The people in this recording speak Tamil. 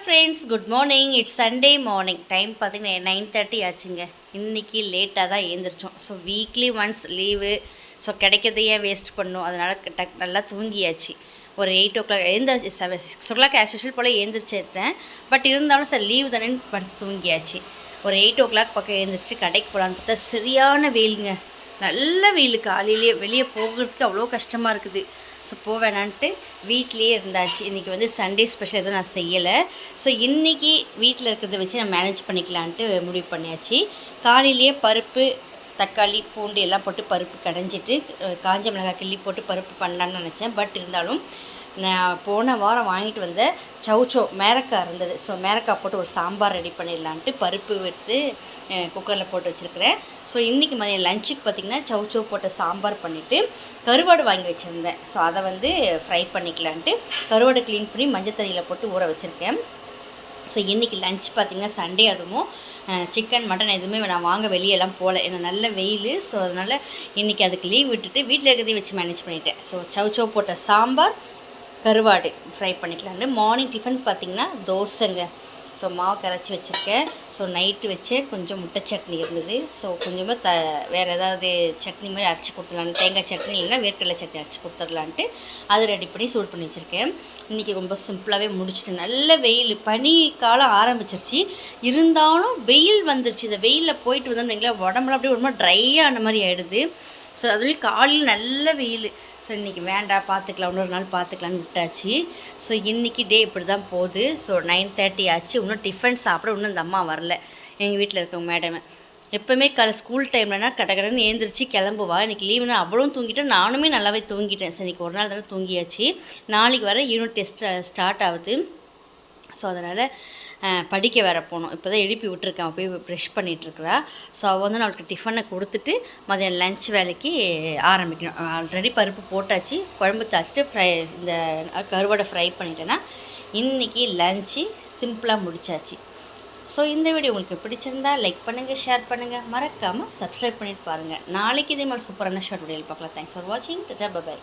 Friends, good morning. It's Sunday morning. Time பார்த்தீங்கன்னா 9:30 ஆச்சுங்க. இன்றைக்கி லேட்டாக தான் எழுந்திரிச்சோம். So weekly once leave. So கிடைக்கிறத ஏன் வேஸ்ட் பண்ணும், அதனால் நல்லா தூங்கியாச்சு. ஒரு 8 o'clock எழுந்திரிச்சு 6 o'clock ஆஸ் யூஷுவல் போல் எழுந்திரிச்சிட்டேன். பட் இருந்தாலும் சார் லீவு தானேன்னு படுத்து தூங்கியாச்சு. ஒரு 8 o'clock பக்கம் எழுந்திரிச்சு கடைக்கு போகலான்னு பார்த்தா சரியான வெயிலுங்க. நல்ல வெயில். காலையிலேயே வெளியே போகிறதுக்கு அவ்வளோ கஷ்டமாக இருக்குது. ஸோ வேணான்ட்டு வீட்லேயே இருந்தாச்சு. இன்றைக்கி வந்து சண்டே ஸ்பெஷல் எதுவும் நான் செய்யலை. ஸோ இன்றைக்கி வீட்டில் இருக்கிறத வச்சு நான் மேனேஜ் பண்ணிக்கலான்ட்டு முடிவு பண்ணியாச்சு. காலையிலேயே பருப்பு, தக்காளி, பூண்டு எல்லாம் போட்டு பருப்பு கடைஞ்சிட்டு காஞ்ச மிளகாய் கிள்ளி போட்டு பருப்பு பண்ணலான்னு நினச்சேன். பட் இருந்தாலும் நான் போன வாரம் வாங்கிட்டு வந்த சௌச்சோ மேரக்காய் இருந்தது. ஸோ மேரக்காய் போட்டு ஒரு சாம்பார் ரெடி பண்ணிடலான்ட்டு பருப்பு எடுத்து குக்கரில் போட்டு வச்சுருக்கிறேன். ஸோ இன்றைக்கி மதியம் லஞ்சுக்கு பார்த்திங்கன்னா சௌச்சோ போட்ட சாம்பார் பண்ணிவிட்டு கருவாடு வாங்கி வச்சுருந்தேன். ஸோ அதை வந்து ஃப்ரை பண்ணிக்கலான்ட்டு கருவாடு க்ளீன் பண்ணி மஞ்சள் தண்ணியில் போட்டு ஊற வச்சுருக்கேன். ஸோ இன்றைக்கி லஞ்ச் பார்த்திங்கன்னா சண்டே, அதுவும் சிக்கன் மட்டன் எதுவுமே நான் வாங்க வெளியெல்லாம் போகல. ஏன்னா நல்ல வெயில். ஸோ அதனால் இன்றைக்கி அதுக்கு லீவ் விட்டுட்டு வீட்டில் இருக்கிறதையும் வச்சு மேனேஜ் பண்ணிட்டேன். ஸோ சௌச்சோ போட்ட சாம்பார், கருவாடு ஃப்ரை பண்ணிக்கலான்னு. மார்னிங் டிஃபன் பார்த்திங்கன்னா தோசைங்க. ஸோ மாவு கரைச்சி வச்சுருக்கேன். ஸோ நைட்டு வச்சு கொஞ்சம் முட்டை சட்னி இருந்தது. ஸோ கொஞ்சமாக வேறு ஏதாவது சட்னி மாதிரி அரைச்சி கொடுத்துடலான்னு, தேங்காய் சட்னி இல்லைன்னா வேர்க்கடலை சட்னி அரைச்சி கொடுத்துடலான்ட்டு அதை ரெடி பண்ணி சூடு பண்ணி வச்சுருக்கேன். இன்றைக்கி ரொம்ப சிம்பிளாகவே முடிச்சுட்டு. நல்ல வெயில், பனி காலம் ஆரம்பிச்சிருச்சு. இருந்தாலும் வெயில் வந்துருச்சு. இந்த வெயிலில் போயிட்டு வந்தோம்னீங்களா உடம்புல அப்படியே ரொம்ப ட்ரையான மாதிரி ஆகிடுது. ஸோ அதுலேயும் காலையில் நல்ல வெயில். ஸோ இன்றைக்கி வேண்டாம், பார்த்துக்கலாம், இன்னொரு நாள் பார்த்துக்கலான்னு விட்டாச்சு. ஸோ இன்றைக்கி டே இப்படி தான் போகுது. ஸோ 9:30 ஆச்சு. இன்னும் டிஃபன் சாப்பிட இன்னும் இந்த அம்மா வரல. எங்கள் வீட்டில் இருக்கவங்க மேடம் எப்போவுமே ஸ்கூல் டைம்லனா கடகடன்னு எழுந்திரிச்சு கிளம்புவா. இன்றைக்கி லீவுனா அவ்வளோ தூங்கிட்டேன், நானுமே நல்லாவே தூங்கிட்டேன். ஸோ இன்றைக்கி ஒரு நாள் தானே தூங்கியாச்சு. நாளைக்கு வர யூனிட் டெஸ்ட் ஸ்டார்ட் ஆகுது. ஸோ அதனால் படிக்க வேறு போகணும். இப்போ தான் எழுப்பி விட்டுருக்கேன். போய் ப்ரெஷ் பண்ணிகிட்ருக்குறா. ஸோ அவள் வந்து நான் அவளுக்கு டிஃபனை கொடுத்துட்டு மதியம் லன்ச் வேலைக்கு ஆரம்பிக்கணும். ஆல்ரெடி பருப்பு போட்டாச்சு, குழம்பு தாளிச்சிட்டு இந்த கருவாடை ஃப்ரை பண்ணிட்டேன்னா இன்றைக்கி லன்ச்சு சிம்பிளாக முடிச்சாச்சு. ஸோ இந்த வீடியோ உங்களுக்கு பிடிச்சிருந்தா லைக் பண்ணுங்கள், ஷேர் பண்ணுங்கள், மறக்காமல் சப்ஸ்கிரைப் பண்ணிட்டு பாருங்கள். நாளைக்கு இதே மாதிரி சூப்பரான ஷார்ட் வீடியோவில் பார்க்கலாம். தேங்க்ஸ் ஃபார் வாட்சிங். டாடா, பை.